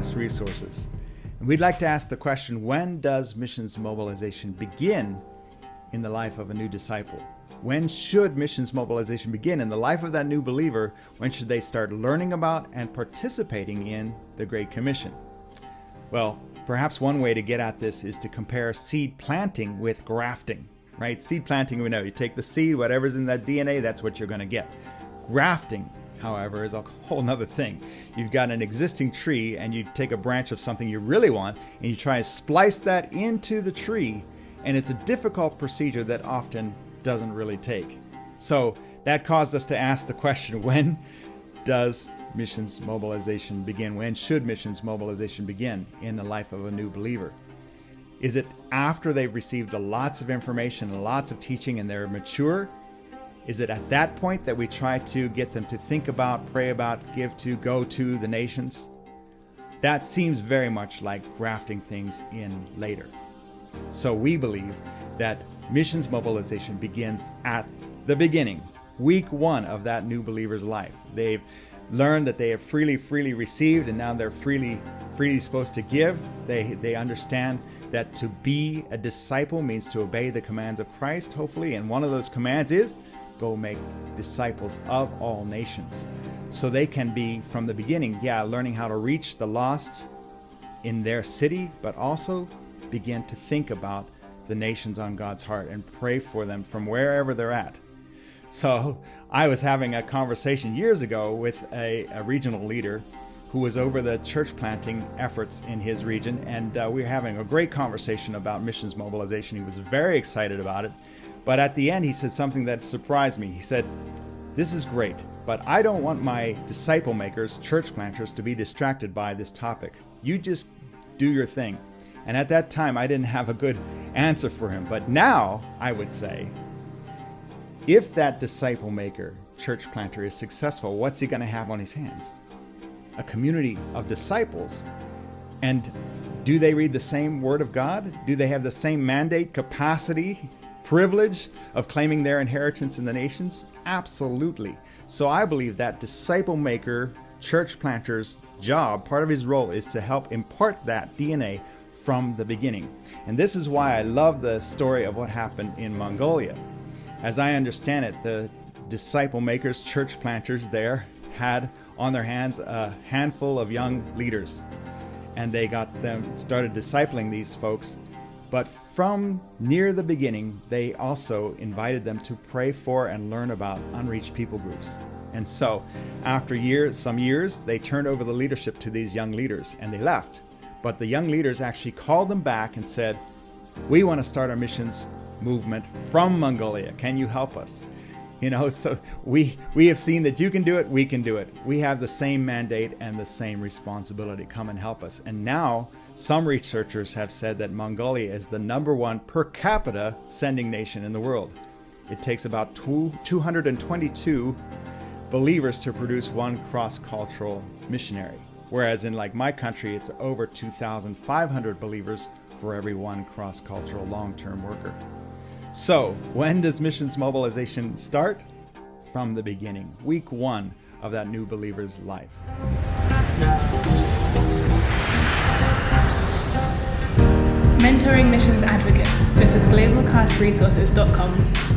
Cast Resources. And we'd like to ask the question, when does missions mobilization begin in the life of a new disciple? When should missions mobilization begin in the life of that new believer? When should they start learning about and participating in the Great Commission? Well, perhaps one way to get at this is to compare seed planting with grafting, right? Seed planting, we know, you take the seed, whatever's in that DNA, that's what you're going to get. Grafting, however, is a whole nother thing. You've got an existing tree and you take a branch of something you really want and you try to splice that into the tree, and it's a difficult procedure that often doesn't really take. So that caused us to ask the question, when does missions mobilization begin? When should missions mobilization begin in the life of a new believer? Is it after they've received lots of information and lots of teaching and they're mature? Is it at that point that we try to get them to think about, pray about, give to, go to the nations? That seems very much like grafting things in later. So we believe that missions mobilization begins at the beginning, week one of that new believer's life. They've learned that they have freely received, and now they're freely supposed to give. They understand that to be a disciple means to obey the commands of Christ, hopefully, and one of those commands is go make disciples of all nations. So they can be, from the beginning, learning how to reach the lost in their city, but also begin to think about the nations on God's heart and pray for them from wherever they're at. So I was having a conversation years ago with a regional leader who was over the church planting efforts in his region, and we were having a great conversation about missions mobilization. He was very excited about it, but at the end he said something that surprised me. He said, "This is great, but I don't want my disciple makers, church planters, to be distracted by this topic. You just do your thing." And at that time, I didn't have a good answer for him. But now, I would say, if that disciple maker, church planter is successful, what's he going to have on his hands? A community of disciples. And do they read the same Word of God? Do they have the same mandate, capacity, privilege of claiming their inheritance in the nations? Absolutely. So I believe that disciple maker, church planter's job, part of his role, is to help impart that DNA from the beginning. And this is why I love the story of what happened in Mongolia. As I understand it, the disciple makers, church planters there had on their hands a handful of young leaders, and they got them started discipling these folks. But from near the beginning, they also invited them to pray for and learn about unreached people groups. And so after some years, they turned over the leadership to these young leaders and they left. But the young leaders actually called them back and said, "We want to start our missions movement from Mongolia. Can you help us?" So we have seen that you can do it, we can do it. We have the same mandate and the same responsibility. Come and help us. And now some researchers have said that Mongolia is the #1 per capita sending nation in the world. It takes about 222 believers to produce one cross-cultural missionary. Whereas in my country, it's over 2,500 believers for every one cross-cultural long-term worker. So when does missions mobilization start? From the beginning, week one of that new believer's life. Mentoring missions advocates. This is globalcastresources.com.